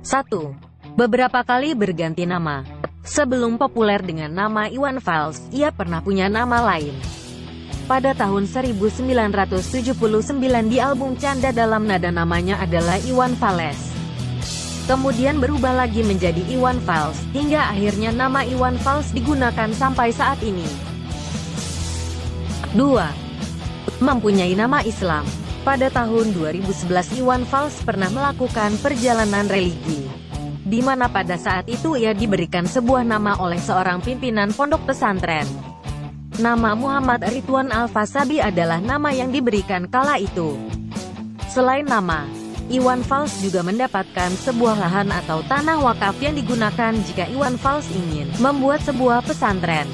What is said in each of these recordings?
1. Beberapa kali berganti nama. Sebelum populer dengan nama Iwan Fals, ia pernah punya nama lain. Pada tahun 1979 di album Canda Dalam Nada namanya adalah Iwan Fales. Kemudian berubah lagi menjadi Iwan Fals, hingga akhirnya nama Iwan Fals digunakan sampai saat ini. 2. Mempunyai nama Islam. Pada tahun 2011 Iwan Fals pernah melakukan perjalanan religi, di mana pada saat itu ia diberikan sebuah nama oleh seorang pimpinan pondok pesantren. Nama Muhammad Ridwan Al-Fasabi adalah nama yang diberikan kala itu. Selain nama, Iwan Fals juga mendapatkan sebuah lahan atau tanah wakaf yang digunakan jika Iwan Fals ingin membuat sebuah pesantren.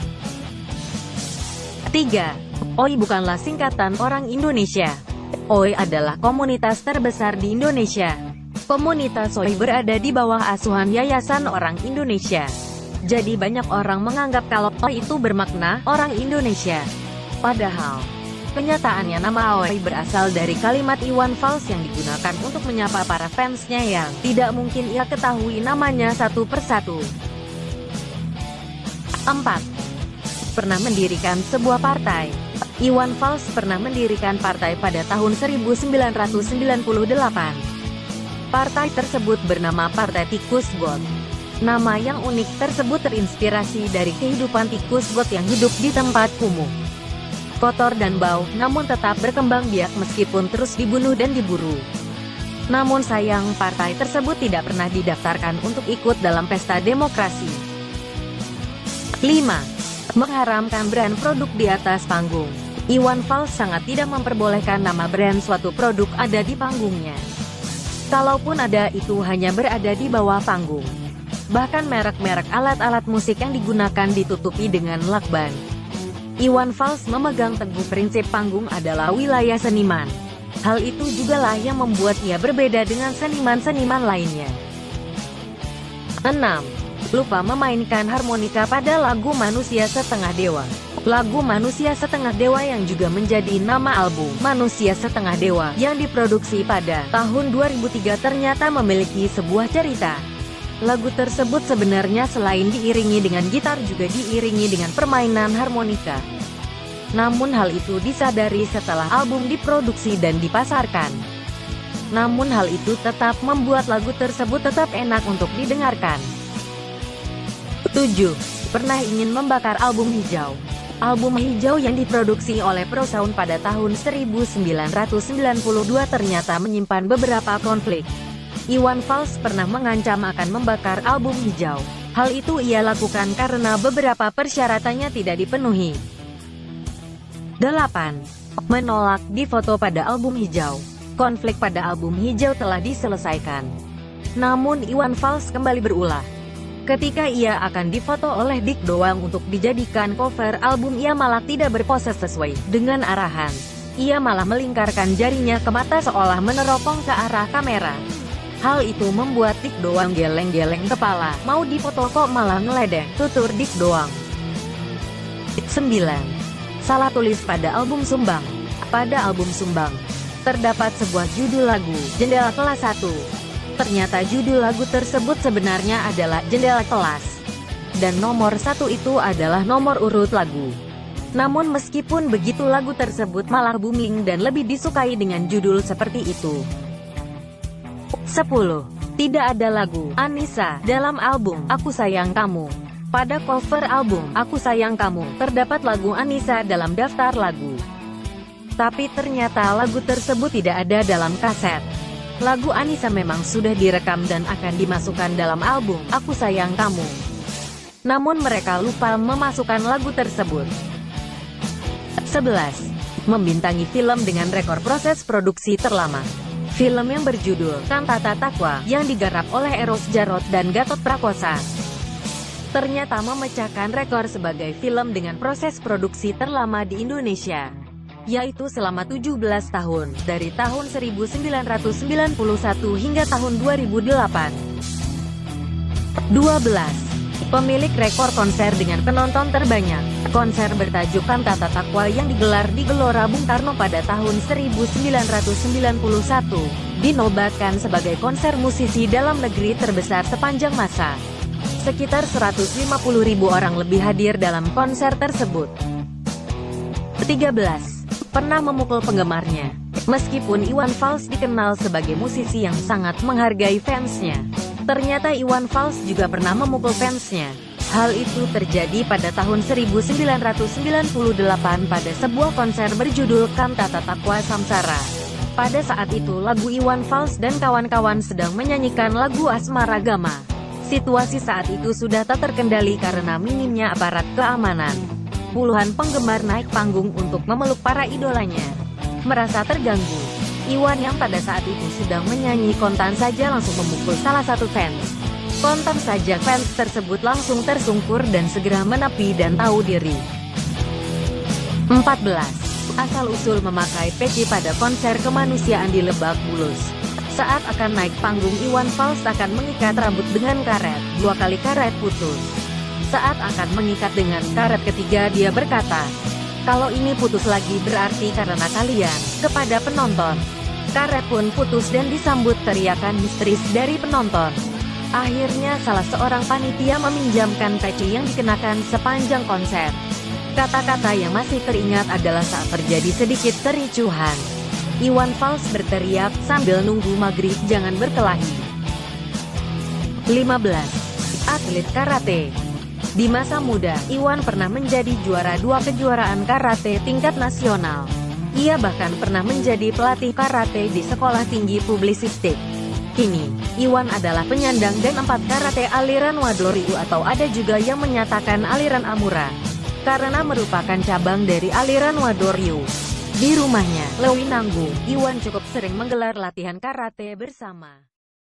3. OI bukanlah singkatan orang Indonesia. OI adalah komunitas terbesar di Indonesia. Komunitas OI berada di bawah asuhan Yayasan Orang Indonesia. Jadi banyak orang menganggap kalau OI itu bermakna orang Indonesia. Padahal, kenyataannya nama OI berasal dari kalimat Iwan Fals yang digunakan untuk menyapa para fansnya yang tidak mungkin ia ketahui namanya satu persatu. 4. Pernah mendirikan sebuah partai. Iwan Fals pernah mendirikan partai pada tahun 1998. Partai tersebut bernama Partai Tikus Got. Nama yang unik tersebut terinspirasi dari kehidupan tikus got yang hidup di tempat kumuh, kotor dan bau, namun tetap berkembang biak meskipun terus dibunuh dan diburu. Namun sayang, partai tersebut tidak pernah didaftarkan untuk ikut dalam pesta demokrasi. 5. Mengharamkan brand produk di atas panggung. Iwan Fals sangat tidak memperbolehkan nama brand suatu produk ada di panggungnya. Kalaupun ada, itu hanya berada di bawah panggung. Bahkan merek-merek alat-alat musik yang digunakan ditutupi dengan lakban. Iwan Fals memegang teguh prinsip panggung adalah wilayah seniman. Hal itu jugalah yang membuat ia berbeda dengan seniman-seniman lainnya. 6. Lupa memainkan harmonika pada lagu Manusia Setengah Dewa. Lagu Manusia Setengah Dewa yang juga menjadi nama album Manusia Setengah Dewa yang diproduksi pada tahun 2003 ternyata memiliki sebuah cerita. Lagu tersebut sebenarnya selain diiringi dengan gitar juga diiringi dengan permainan harmonika. Namun hal itu disadari setelah album diproduksi dan dipasarkan. Namun hal itu tetap membuat lagu tersebut tetap enak untuk didengarkan. 7. Pernah ingin membakar album Hijau. Album Hijau yang diproduksi oleh Prosound pada tahun 1992 ternyata menyimpan beberapa konflik. Iwan Fals pernah mengancam akan membakar album Hijau. Hal itu ia lakukan karena beberapa persyaratannya tidak dipenuhi. 8. Menolak difoto pada album Hijau. Konflik pada album Hijau telah diselesaikan. Namun Iwan Fals kembali berulah. Ketika ia akan difoto oleh Dik Doang untuk dijadikan cover album, ia malah tidak berpose sesuai dengan arahan. Ia malah melingkarkan jarinya ke mata seolah meneropong ke arah kamera. Hal itu membuat Dik Doang geleng-geleng kepala. Mau difoto kok malah ngeledek, tutur Dik Doang. 9. Salah tulis pada album Sumbang. Pada album Sumbang, terdapat sebuah judul lagu, Jendela Kelas 1. Ternyata judul lagu tersebut sebenarnya adalah Jendela Kelas. Dan nomor 1 itu adalah nomor urut lagu. Namun meskipun begitu lagu tersebut malah booming dan lebih disukai dengan judul seperti itu. 10. Tidak ada lagu Anissa dalam album Aku Sayang Kamu. Pada cover album Aku Sayang Kamu, terdapat lagu Anissa dalam daftar lagu. Tapi ternyata lagu tersebut tidak ada dalam kaset. Lagu Anissa memang sudah direkam dan akan dimasukkan dalam album Aku Sayang Kamu. Namun mereka lupa memasukkan lagu tersebut. 11. Membintangi film dengan rekor proses produksi terlama. Film yang berjudul Kantata Takwa yang digarap oleh Eros Djarot dan Gatot Prakosa ternyata memecahkan rekor sebagai film dengan proses produksi terlama di Indonesia, yaitu selama 17 tahun, dari tahun 1991 hingga tahun 2008. 12. Pemilik rekor konser dengan penonton terbanyak. Konser bertajuk Kantata Takwa yang digelar di Gelora Bung Karno pada tahun 1991, dinobatkan sebagai konser musisi dalam negeri terbesar sepanjang masa. Sekitar 150.000 orang lebih hadir dalam konser tersebut. 13. Pernah memukul penggemarnya. Meskipun Iwan Fals dikenal sebagai musisi yang sangat menghargai fansnya, ternyata Iwan Fals juga pernah memukul fansnya. Hal itu terjadi pada tahun 1998 pada sebuah konser berjudul Kantata Takwa Samsara. Pada saat itu lagu Iwan Fals dan kawan-kawan sedang menyanyikan lagu Asmara Gama. Situasi saat itu sudah tak terkendali karena minimnya aparat keamanan. Puluhan penggemar naik panggung untuk memeluk para idolanya. Merasa terganggu, Iwan yang pada saat itu sedang menyanyi kontan saja langsung memukul salah satu fans. Kontan saja fans tersebut langsung tersungkur dan segera menepi dan tahu diri. 14. Asal-usul memakai peci pada konser kemanusiaan di Lebak Bulus. Saat akan naik panggung, Iwan Fals akan mengikat rambut dengan karet. 2 kali karet putus. Saat akan mengikat dengan karet ketiga, dia berkata, "Kalau ini putus lagi berarti karena kalian," kepada penonton. Karet pun putus dan disambut teriakan histeris dari penonton. Akhirnya salah seorang panitia meminjamkan peci yang dikenakan sepanjang konser. Kata-kata yang masih teringat adalah saat terjadi sedikit kericuhan, Iwan Fals berteriak sambil nunggu maghrib, "Jangan berkelahi." 15. Atlet karate. Di masa muda, Iwan pernah menjadi juara 2 kejuaraan karate tingkat nasional. Ia bahkan pernah menjadi pelatih karate di Sekolah Tinggi Publisistik. Kini, Iwan adalah penyandang dan 4 karate aliran Wadoryu, atau ada juga yang menyatakan aliran Amura, karena merupakan cabang dari aliran Wadoryu. Di rumahnya, Lewinanggung, Iwan cukup sering menggelar latihan karate bersama